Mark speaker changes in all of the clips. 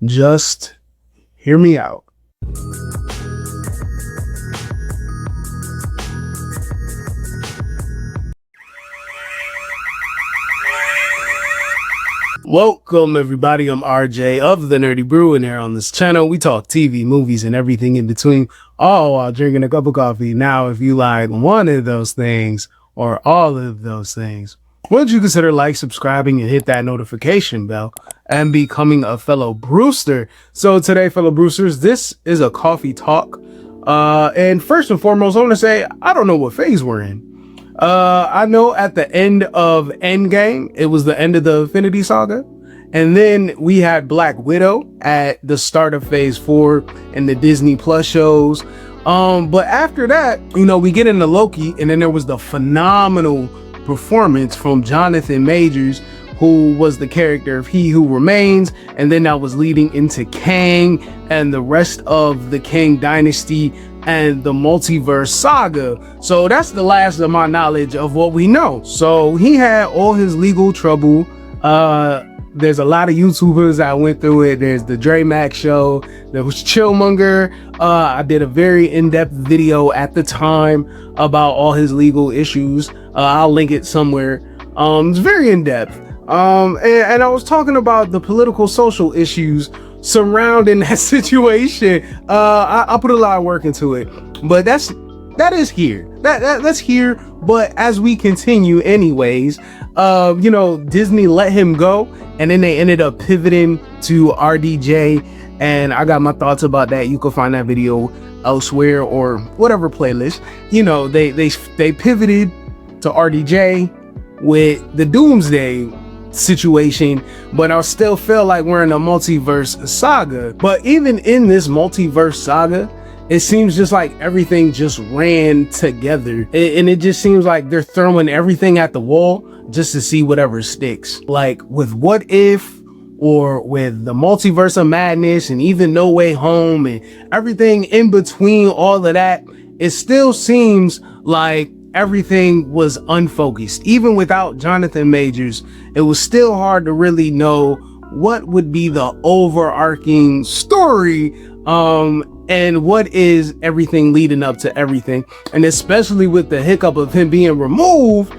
Speaker 1: Just hear me out. Welcome everybody, I'm RJ of the Nerdy Brew, and here on this channel we talk TV, movies, and everything in between, all while drinking a cup of coffee. Now, if you like one of those things or all of those things, would you consider subscribing, and hit that notification bell and becoming a fellow Brewster? So today, fellow Brewsters, this is a coffee talk. And first and foremost, I want to say I don't know what phase we're in. I know at the end of Endgame, it was the end of the Infinity Saga. And then we had Black Widow at the start of phase 4 in the Disney Plus shows. But after that, we get into Loki, and then there was the phenomenal performance from Jonathan Majors, who was the character of He Who Remains. And then that was leading into Kang and the rest of the Kang Dynasty and the multiverse saga. So that's the last of my knowledge of what we know. So he had all his legal trouble. There's a lot of YouTubers that went through it. There's the Dre Max show. There was Chillmonger. I did a very in-depth video at the time about all his legal issues. I'll link it somewhere. It's very in-depth. And I was talking about the political social issues surrounding that situation. I put a lot of work into it, but that is here. That's here. But as we continue anyways, Disney let him go, and then they ended up pivoting to RDJ, and I got my thoughts about that. You can find that video elsewhere or whatever playlist. They pivoted to RDJ with the Doomsday situation, but I still feel like we're in a multiverse saga. But even in this multiverse saga, it seems just like everything just ran together, and it just seems like they're throwing everything at the wall just to see whatever sticks. Like with What If, or with the Multiverse of Madness, and even No Way Home, and everything in between all of that, it still seems like everything was unfocused. Even without Jonathan Majors, it was still hard to really know what would be the overarching story, and what is everything leading up to everything. And especially with the hiccup of him being removed,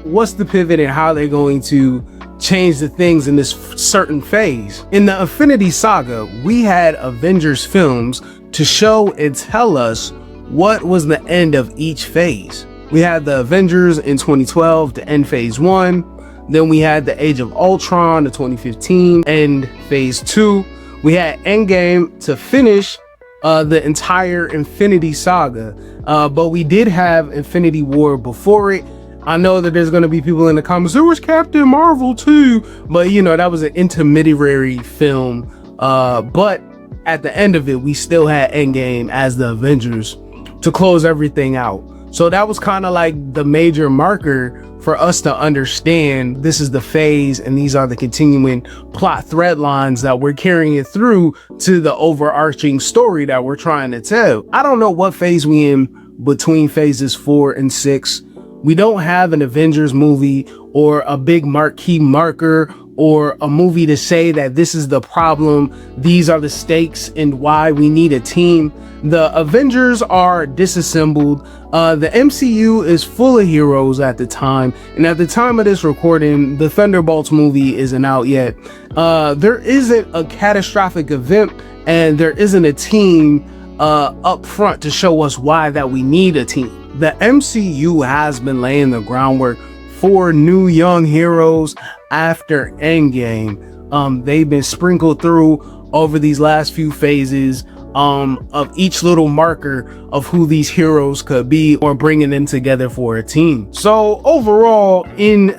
Speaker 1: what's the pivot and how they're going to change the things in this certain phase. In the Infinity Saga, we had Avengers films to show and tell us what was the end of each phase. We had the Avengers in 2012 to end phase 1. Then we had the Age of Ultron in 2015 end phase 2. We had Endgame to finish the entire Infinity Saga. But we did have Infinity War before it. I know that there's going to be people in the comments, there was Captain Marvel too, but that was an intermediary film. But at the end of it, we still had Endgame as the Avengers to close everything out. So that was kind of like the major marker for us to understand this is the phase, and these are the continuing plot thread lines that we're carrying it through to the overarching story that we're trying to tell. I don't know what phase we in between phases 4 and 6. We don't have an Avengers movie or a big marquee marker or a movie to say that this is the problem, these are the stakes, and why we need a team. The Avengers are disassembled. The MCU is full of heroes at the time, and at the time of this recording, the Thunderbolts movie isn't out yet. There isn't a catastrophic event, and there isn't a team up front to show us why that we need a team. The MCU has been laying the groundwork for new young heroes after Endgame. They've been sprinkled through over these last few phases of each little marker of who these heroes could be, or bringing them together for a team. So overall, in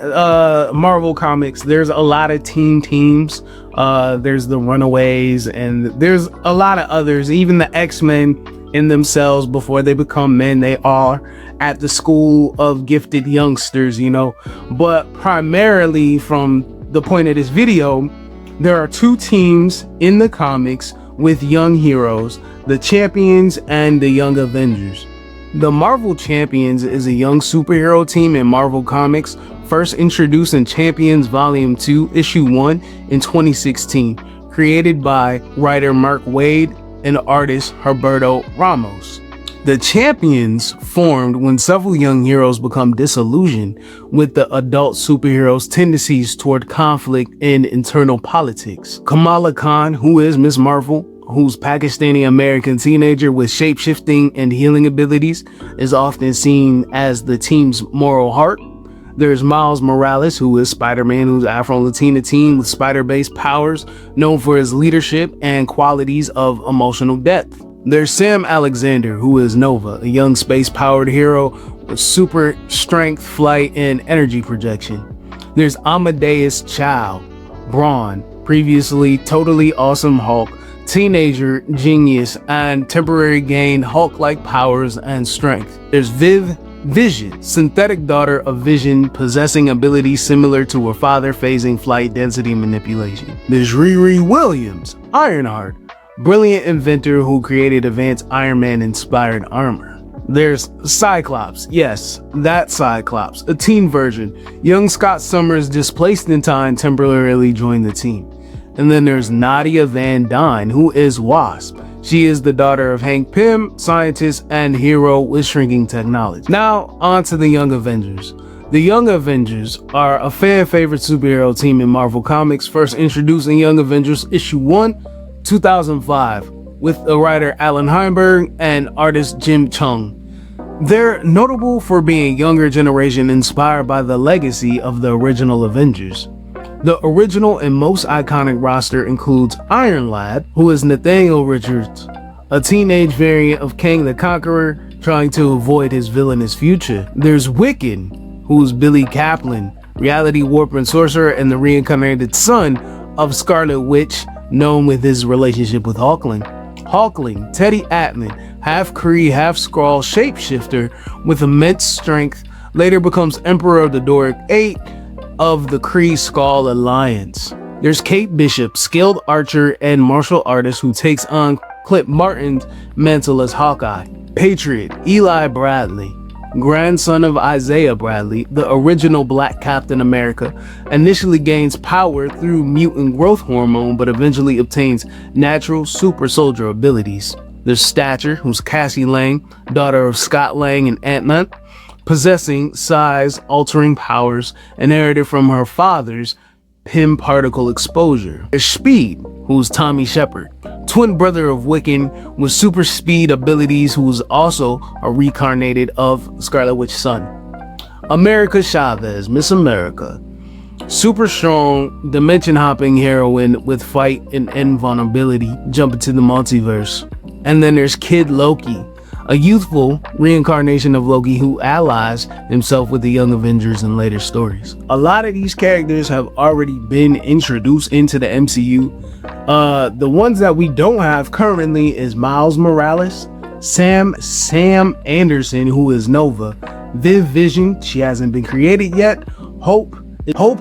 Speaker 1: Marvel Comics, there's a lot of teams. There's the Runaways, and there's a lot of others. Even the X-Men in themselves, before they become men, they are at the school of gifted youngsters, but primarily from the point of this video, there are two teams in the comics with young heroes, the Champions and the Young Avengers. The Marvel Champions is a young superhero team in Marvel Comics, first introduced in Champions Volume 2, Issue 1 in 2016. created by writer Mark Waid and artist Herberto Ramos. The Champions formed when several young heroes become disillusioned with the adult superheroes' tendencies toward conflict and internal politics. Kamala Khan, who is Miss Marvel, who's Pakistani-American teenager with shape-shifting and healing abilities, is often seen as the team's moral heart. There's Miles Morales, who is Spider-Man, who's Afro-Latina teen with spider-based powers, known for his leadership and qualities of emotional depth. There's Sam Alexander, who is Nova, a young space-powered hero with super strength, flight, and energy projection. There's Amadeus Cho, Brawn, previously totally awesome Hulk, teenager, genius, and temporary gain Hulk-like powers and strength. There's Vision, synthetic daughter of Vision, possessing abilities similar to her father, phasing flight density manipulation. There's Riri Williams, Ironheart, brilliant inventor who created advanced Iron Man inspired armor. There's Cyclops, yes, that Cyclops, a teen version. Young Scott Summers, displaced in time, temporarily joined the team. And then there's Nadia Van Dyne, who is Wasp. She is the daughter of Hank Pym, scientist and hero with shrinking technology. Now, on to the Young Avengers. The Young Avengers are a fan favorite superhero team in Marvel Comics, first introduced in Young Avengers issue 1, 2005, with the writer Alan Heinberg and artist Jim Chung. They're notable for being younger generation inspired by the legacy of the original Avengers. The original and most iconic roster includes Iron Lad, who is Nathaniel Richards, a teenage variant of Kang the Conqueror trying to avoid his villainous future. There's Wiccan, who's Billy Kaplan, reality warp and sorcerer and the reincarnated son of Scarlet Witch, known with his relationship with Hulkling. Hulkling, Teddy Atman, half Kree, half Skrull shapeshifter with immense strength, later becomes Emperor of the Doric 8 of the Kree Skrull Alliance. There's Kate Bishop, skilled archer and martial artist who takes on Clint Martin's mantle as Hawkeye. Patriot, Eli Bradley, grandson of Isaiah Bradley, the original Black Captain America, initially gains power through mutant growth hormone, but eventually obtains natural super soldier abilities. There's Stature, who's Cassie Lang, daughter of Scott Lang and Ant-Man, possessing size-altering powers inherited from her father's Pym particle exposure. There's Speed, who's Tommy Shepard, twin brother of Wiccan with super speed abilities, who is also a reincarnated of Scarlet Witch's son. America Chavez, Miss America, super strong, dimension-hopping heroine with fight and invulnerability, jumping to the multiverse. And then there's Kid Loki, a youthful reincarnation of Loki who allies himself with the Young Avengers in later stories. A lot of these characters have already been introduced into the MCU. The ones that we don't have currently is Miles Morales, Sam Anderson, who is Nova, Vision, she hasn't been created yet, Hope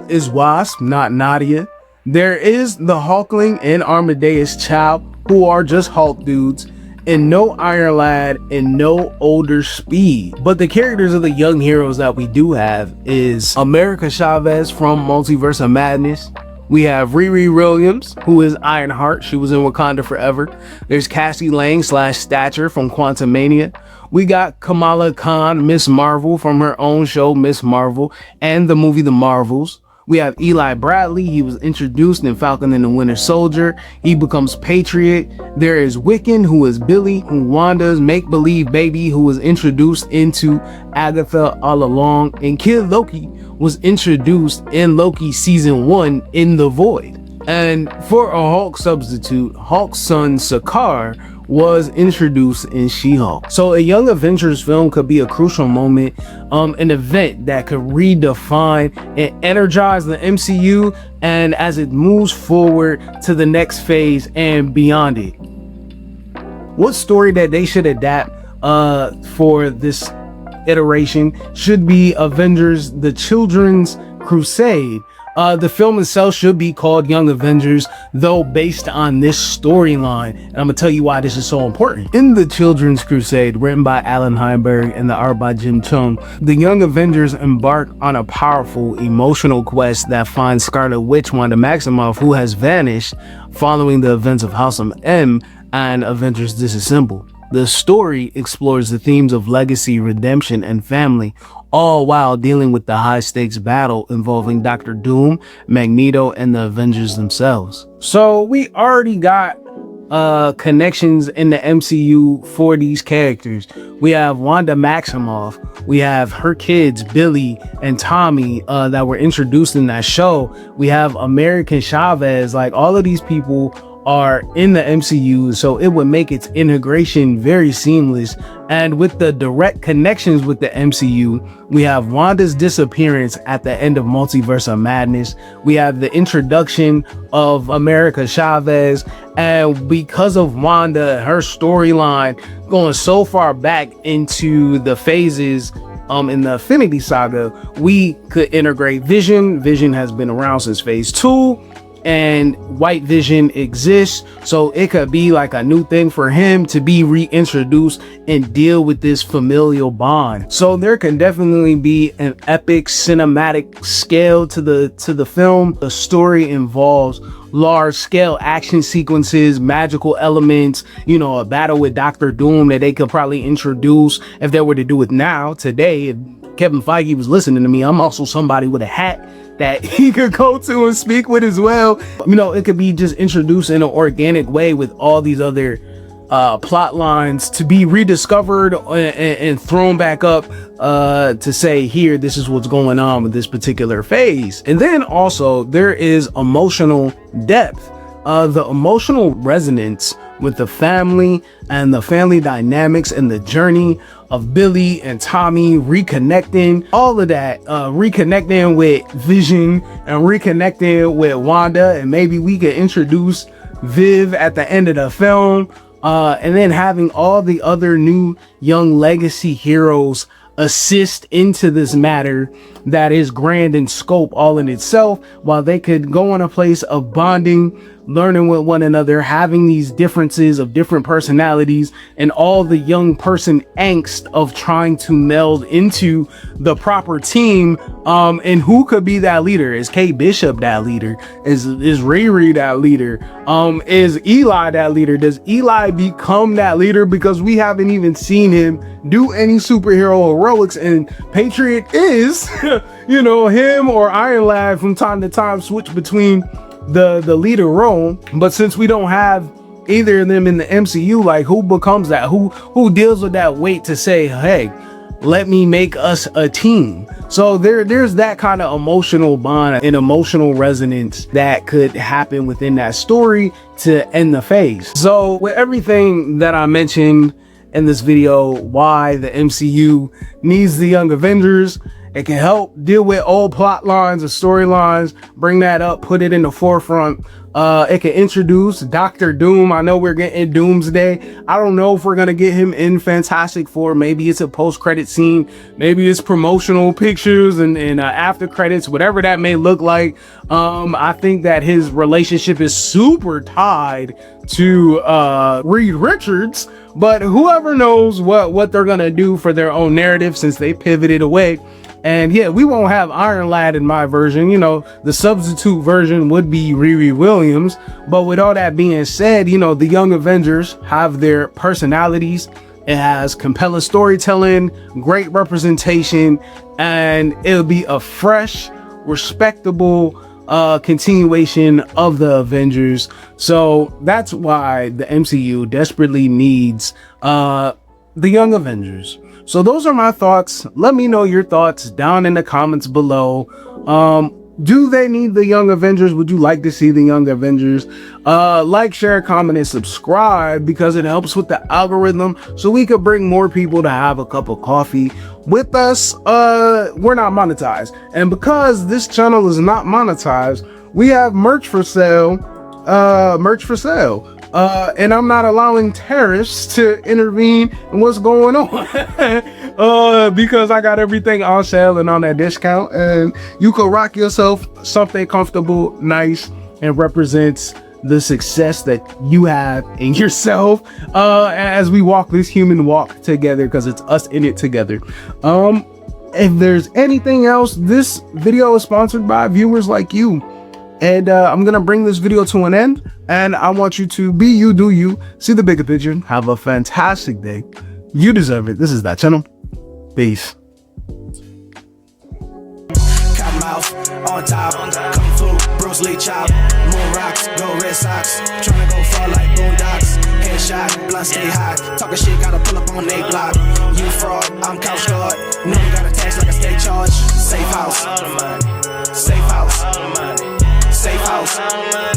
Speaker 1: is Wasp, not Nadia. There is the Hulkling and Amadeus Cho, who are just Hulk dudes, and no Iron Lad and no older Speed. But the characters of the young heroes that we do have is America Chavez from Multiverse of Madness. We have Riri Williams, who is Ironheart. She was in Wakanda forever. There's Cassie Lang / Stature from Quantumania. We got Kamala Khan, Miss Marvel, from her own show, Miss Marvel, and the movie The Marvels. We have Eli Bradley. He was introduced in Falcon and the Winter Soldier. He becomes Patriot. There is Wiccan, who is Billy, who Wanda's make-believe baby, who was introduced into Agatha all along. And Kid Loki was introduced in Loki season 1 in The Void. And for a Hulk substitute, Hulk's son Sakaar was introduced in She-Hulk. So a Young Avengers film could be a crucial moment, an event that could redefine and energize the MCU, and as it moves forward to the next phase and beyond it. What story that they should adapt for this iteration should be Avengers: The Children's Crusade, The film itself should be called Young Avengers, though based on this storyline, and I'm gonna tell you why this is so important. In the Children's Crusade, written by Alan Heinberg and the art by Jim Chung, the Young Avengers embark on a powerful emotional quest that finds Scarlet Witch Wanda Maximoff, who has vanished following the events of House of M and Avengers Disassemble. The story explores the themes of legacy, redemption, and family, all while dealing with the high-stakes battle involving Doctor Doom, Magneto, and the Avengers themselves. So we already got connections in the MCU for these characters. We have Wanda Maximoff, we have her kids Billy and Tommy that were introduced in that show. We have American Chavez. Like, all of these people are in the MCU, so it would make its integration very seamless. And with the direct connections with the MCU, we have Wanda's disappearance at the end of Multiverse of Madness. We have the introduction of America Chavez, and because of Wanda, her storyline going so far back into the phases in the Infinity Saga, we could integrate Vision. Vision has been around since phase 2. And White Vision exists, so it could be like a new thing for him to be reintroduced and deal with this familial bond. So there can definitely be an epic cinematic scale to the film. The story involves large scale action sequences, magical elements, you know, a battle with Doctor Doom that they could probably introduce if they were to do it now, today. If Kevin Feige was listening to me, I'm also somebody with a hat that he could go to and speak with as well. You know, it could be just introduced in an organic way with all these other plot lines to be rediscovered and thrown back up to say, here, this is what's going on with this particular phase. And then also there is emotional depth. The emotional resonance with the family and the family dynamics and the journey of Billy and Tommy reconnecting, all of that, reconnecting with Vision and reconnecting with Wanda, and maybe we could introduce Viv at the end of the film, and then having all the other new young legacy heroes assist into this matter that is grand in scope all in itself, while they could go on a place of bonding, learning with one another, having these differences of different personalities, and all the young person angst of trying to meld into the proper team. And who could be that leader? Is Kate Bishop that leader? Is Riri that leader? Is Eli that leader? Does Eli become that leader? Because we haven't even seen him do any superhero heroics, and Patriot is you know, him or Iron Lad from time to time switch between the leader role. But since we don't have either of them in the MCU, like, who becomes that? Who deals with that weight to say, hey, let me make us a team? So there's that kind of emotional bond and emotional resonance that could happen within that story to end the phase. So with everything that I mentioned in this video, why the MCU needs the Young Avengers, it can help deal with old plot lines or storylines, bring that up, put it in the forefront. It can introduce Doctor Doom. I know we're getting Doomsday. I don't know if we're going to get him in Fantastic Four. Maybe it's a post-credit scene. Maybe it's promotional pictures and after credits, whatever that may look like. I think that his relationship is super tied to Reed Richards, but whoever knows what they're going to do for their own narrative since they pivoted away. And yeah, we won't have Iron Lad in my version. You know, the substitute version would be Riri Williams. But with all that being said, you know, the Young Avengers have their personalities. It has compelling storytelling, great representation, and it'll be a fresh, respectable continuation of the Avengers. So that's why the MCU desperately needs the Young Avengers. So those are my thoughts. Let me know your thoughts down in the comments below. Do they need the Young Avengers? Would you like to see the Young Avengers? Like, share, comment, and subscribe, because it helps with the algorithm so we could bring more people to have a cup of coffee with us. We're not monetized. And because this channel is not monetized, we have merch for sale. merch for sale. And I'm not allowing terrorists to intervene in what's going on. Because I got everything on sale and on that discount, and you can rock yourself something comfortable, nice, and represents the success that you have in yourself as we walk this human walk together, because it's us in it together. If there's anything else, this video is sponsored by viewers like you. And I'm gonna bring this video to an end, and I want you to be you, do you, see the bigger picture, have a fantastic day. You deserve it. This is that channel. Peace.
Speaker 2: Cottonmouth on top, Kung Fu, Bruce Lee chop, Moon rocks, go Red Sox, tryna go far like Boondocks, headshot, blunt stay high, talking shit, gotta pull up on they block. You fraud, I'm Couchgod, know you got a tax like a state charge. Safe house, safe house. Safe house.